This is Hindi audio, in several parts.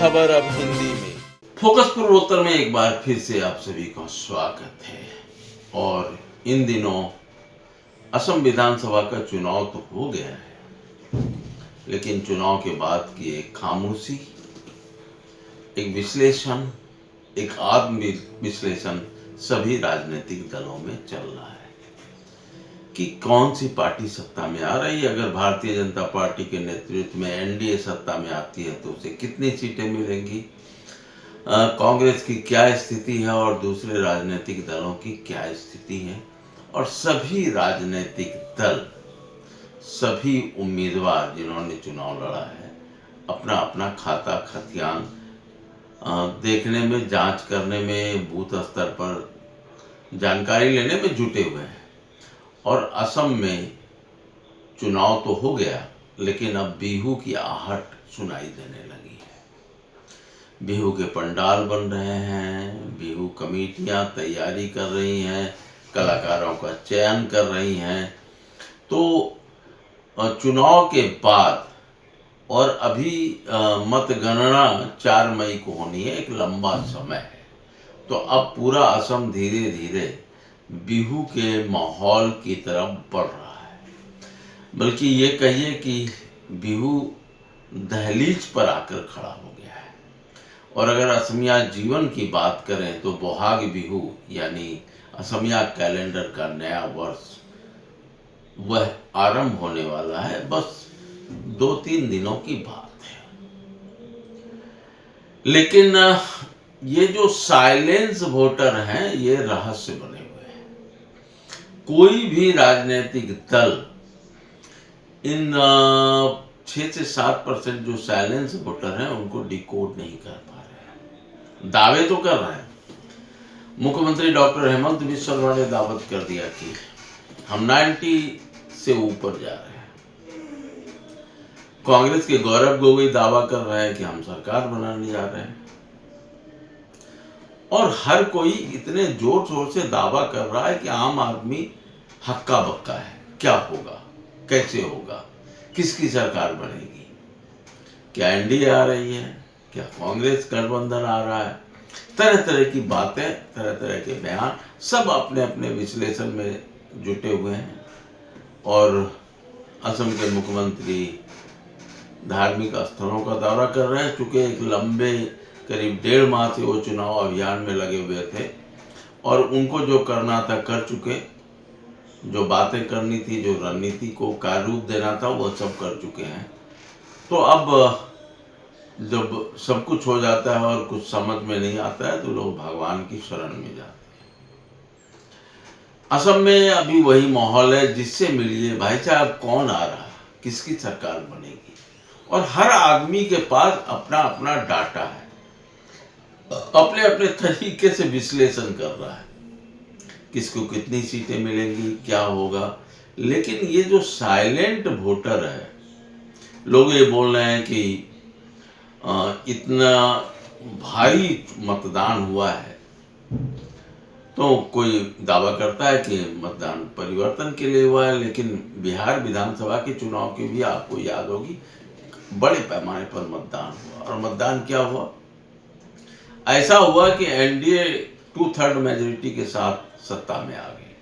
खबर अब हिंदी में। फोकस पूर्वोत्तर में एक बार फिर से आप सभी का स्वागत है। और इन दिनों असम विधानसभा का चुनाव तो हो गया है, लेकिन चुनाव के बाद की एक खामोशी, एक विश्लेषण, एक आत्म विश्लेषण सभी राजनीतिक दलों में चल रहा है कि कौन सी पार्टी सत्ता में आ रही है। अगर भारतीय जनता पार्टी के नेतृत्व में एनडीए सत्ता में आती है तो उसे कितनी सीटें मिलेंगी, कांग्रेस की क्या स्थिति है और दूसरे राजनीतिक दलों की क्या स्थिति है। और सभी राजनीतिक दल, सभी उम्मीदवार जिन्होंने चुनाव लड़ा है, अपना अपना खाता खतियान देखने में, जांच करने में, बूथ स्तर पर जानकारी लेने में जुटे हुए हैं। और असम में चुनाव तो हो गया, लेकिन अब बिहू की आहट सुनाई देने लगी है। बिहू के पंडाल बन रहे हैं, बिहू कमेटियां तैयारी कर रही हैं, कलाकारों का चयन कर रही हैं। तो चुनाव के बाद और अभी मतगणना 4 मई को होनी है, एक लंबा समय है। तो अब पूरा असम धीरे धीरे बिहू के माहौल की तरफ बढ़ रहा है। बल्कि ये कहिए कि बिहू दहलीज पर आकर खड़ा हो गया है। और अगर असमिया जीवन की बात करें तो बोहाग बिहू यानी असमिया कैलेंडर का नया वर्ष वह आरंभ होने वाला है। बस 2-3 दिनों की बात है। लेकिन ये जो साइलेंस वोटर हैं, ये रहस्य बने हुए हैं। कोई भी राजनीतिक दल इन 6 से 7% जो साइलेंस वोटर हैं उनको डिकोड नहीं कर पा रहे हैं। दावे तो कर रहे हैं। मुख्यमंत्री डॉक्टर हेमंत बिस्वा शर्मा ने दावत कर दिया कि हम 90 से ऊपर जा रहे हैं। कांग्रेस के गौरव गोगोई दावा कर रहे हैं कि हम सरकार बनाने जा रहे हैं। और हर कोई इतने जोर शोर से दावा कर रहा है कि आम आदमी हक्का बक्का है। क्या होगा, कैसे होगा, किसकी सरकार बनेगी, क्या एनडीए आ रही है, क्या कांग्रेस गठबंधन आ रहा है। तरह तरह की बातें, तरह तरह के बयान, सब अपने अपने विश्लेषण में जुटे हुए हैं। और असम के मुख्यमंत्री धार्मिक स्थलों का दौरा कर रहे हैं, चूंकि एक लंबे करीब 1.5 माह से वो चुनाव अभियान में लगे हुए थे और उनको जो करना था कर चुके, जो बातें करनी थी, जो रणनीति को कार्य रूप देना था, वो सब कर चुके हैं। तो अब जब सब कुछ हो जाता है और कुछ समझ में नहीं आता है तो लोग भगवान की शरण में जाते हैं। असम में अभी वही माहौल है। जिससे मिलिए भाई साहब, कौन आ रहा, किसकी सरकार बनेगी, और हर आदमी के पास अपना अपना डाटा है, अपने अपने तरीके से विश्लेषण कर रहा है, किसको कितनी सीटें मिलेंगी, क्या होगा। लेकिन ये जो साइलेंट वोटर है, लोग ये बोल रहे हैं कि इतना भारी मतदान हुआ है। तो कोई दावा करता है कि मतदान परिवर्तन के लिए हुआ है, लेकिन बिहार विधानसभा के चुनाव की भी आपको याद होगी, बड़े पैमाने पर मतदान हुआ। और मतदान क्या हुआ, ऐसा हुआ कि एनडीए 2/3 मेजोरिटी के साथ सत्ता में आ गई।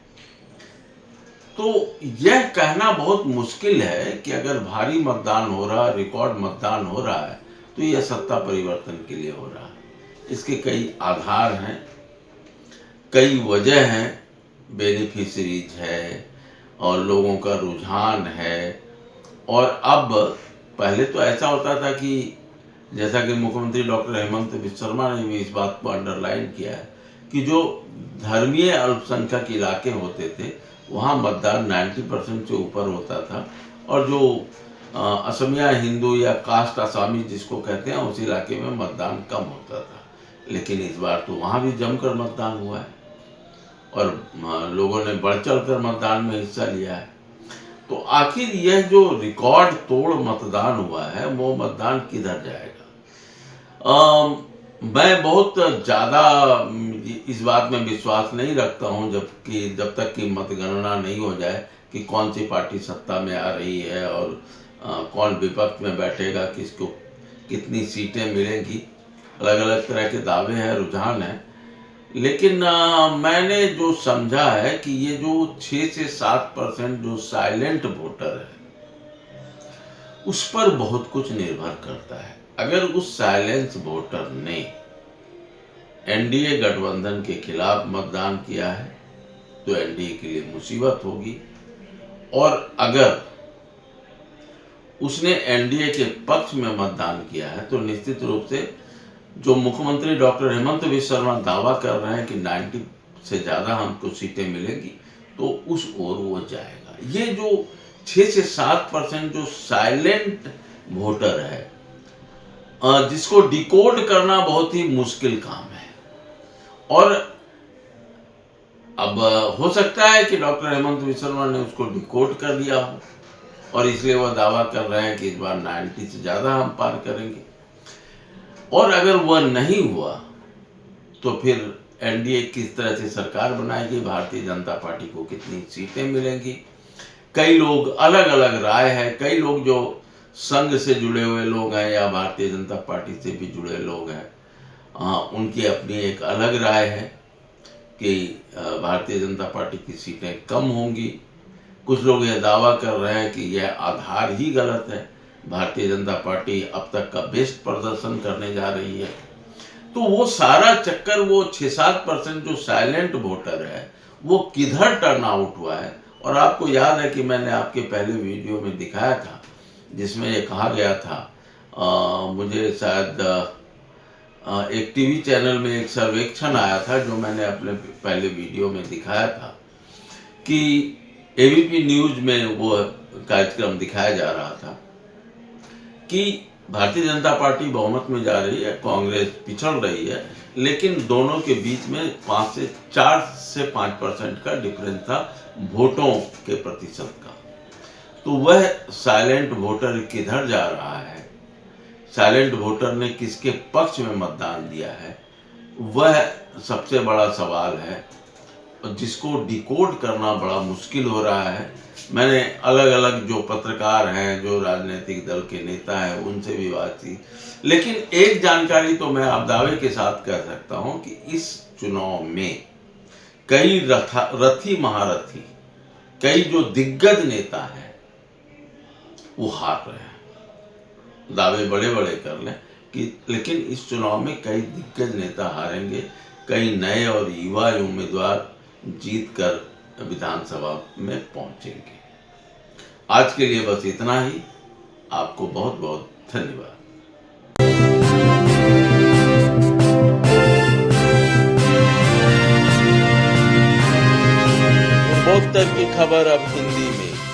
तो यह कहना बहुत मुश्किल है कि अगर भारी मतदान हो रहा है, रिकॉर्ड मतदान हो रहा है, तो यह सत्ता परिवर्तन के लिए हो रहा है। इसके कई आधार हैं, कई वजह हैं। बेनिफिशरीज है और लोगों का रुझान है। और अब पहले तो ऐसा होता था कि जैसा कि मुख्यमंत्री डॉक्टर हेमंत बिस्वा शर्मा ने भी इस बात को अंडरलाइन किया है कि जो धर्मीय अल्पसंख्यक इलाके होते थे वहाँ मतदान 90% से ऊपर होता था। और जो असमिया हिंदू या कास्ट आसामी जिसको कहते हैं, उस इलाके में मतदान कम होता था। लेकिन इस बार तो वहाँ भी जमकर मतदान हुआ है और लोगों ने बढ़ चढ़ कर मतदान में हिस्सा लिया है। तो आखिर यह जो रिकॉर्ड तोड़ मतदान हुआ है, वो मतदान किधर जाएगा। मैं बहुत ज़्यादा इस बात में विश्वास नहीं रखता हूँ जब तक कि मतगणना नहीं हो जाए कि कौन सी पार्टी सत्ता में आ रही है और कौन विपक्ष में बैठेगा, किसको कितनी सीटें मिलेंगी। अलग अलग तरह के दावे हैं, रुझान है। लेकिन मैंने जो समझा है कि ये जो 6 से 7% जो साइलेंट वोटर है, उस पर बहुत कुछ निर्भर करता है। अगर उस साइलेंस वोटर ने एनडीए गठबंधन के खिलाफ मतदान किया है तो एनडीए के लिए मुसीबत होगी, और अगर उसने एनडीए के पक्ष में मतदान किया है तो निश्चित रूप से जो मुख्यमंत्री डॉक्टर हेमंत बिस्वा शर्मा दावा कर रहे हैं कि 90 से ज़्यादा हमको सीटें मिलेंगी, तो उस ओर वो जाएगा। ये जो 6 से 7% जो साइलेंट वोटर है, जिसको डिकोड करना बहुत ही मुश्किल काम है। और अब हो सकता है कि डॉक्टर हेमंत बिस्वा शर्मा ने उसको डिकोड कर दिया हो और इसलिए वह दावा कर रहे हैं कि इस बार 90 से ज़्यादा हम पार करेंगे। और अगर वह नहीं हुआ तो फिर एनडीए किस तरह से सरकार बनाएगी, भारतीय जनता पार्टी को कितनी सीटें मिलेंगी। कई लोग अलग अलग राय है, कई लोग जो संघ से जुड़े हुए लोग हैं या भारतीय जनता पार्टी से भी जुड़े लोग हैं, उनकी अपनी एक अलग राय है कि भारतीय जनता पार्टी की सीटें कम होंगी। कुछ लोग यह दावा कर रहे हैं कि यह आधार ही गलत है, भारतीय जनता पार्टी अब तक का बेस्ट प्रदर्शन करने जा रही है। तो वो सारा चक्कर, वो 6-7% जो साइलेंट वोटर है, वो किधर टर्न आउट हुआ है। और आपको याद है कि मैंने आपके पहले वीडियो में दिखाया था जिसमें ये कहा गया था, मुझे शायद एक टीवी चैनल में एक सर्वेक्षण आया था जो मैंने अपने पहले वीडियो में दिखाया था कि एबीपी न्यूज में वो कार्यक्रम दिखाया जा रहा था कि भारतीय जनता पार्टी बहुमत में जा रही है, कांग्रेस पिछड़ रही है, लेकिन दोनों के बीच में 4 से 5% का डिफरेंस था वोटों के प्रतिशत का। तो वह साइलेंट वोटर किधर जा रहा है, साइलेंट वोटर ने किसके पक्ष में मतदान दिया है, वह सबसे बड़ा सवाल है जिसको डिकोड करना बड़ा मुश्किल हो रहा है। मैंने अलग अलग जो पत्रकार हैं, जो राजनीतिक दल के नेता हैं, उनसे भी बात की, लेकिन एक जानकारी तो मैं आप दावे के साथ कह सकता हूं कि इस चुनाव में कई रथी महारथी, कई जो दिग्गज नेता हैं वो हार रहे हैं। दावे बड़े बड़े कर लें कि, लेकिन इस चुनाव में कई दिग्गज नेता हारेंगे, कई नए और युवा उम्मीदवार जीत कर विधानसभा में पहुंचेंगे। आज के लिए बस इतना ही। आपको बहुत बहुत धन्यवाद। पूर्वोत्तर की खबर अब हिंदी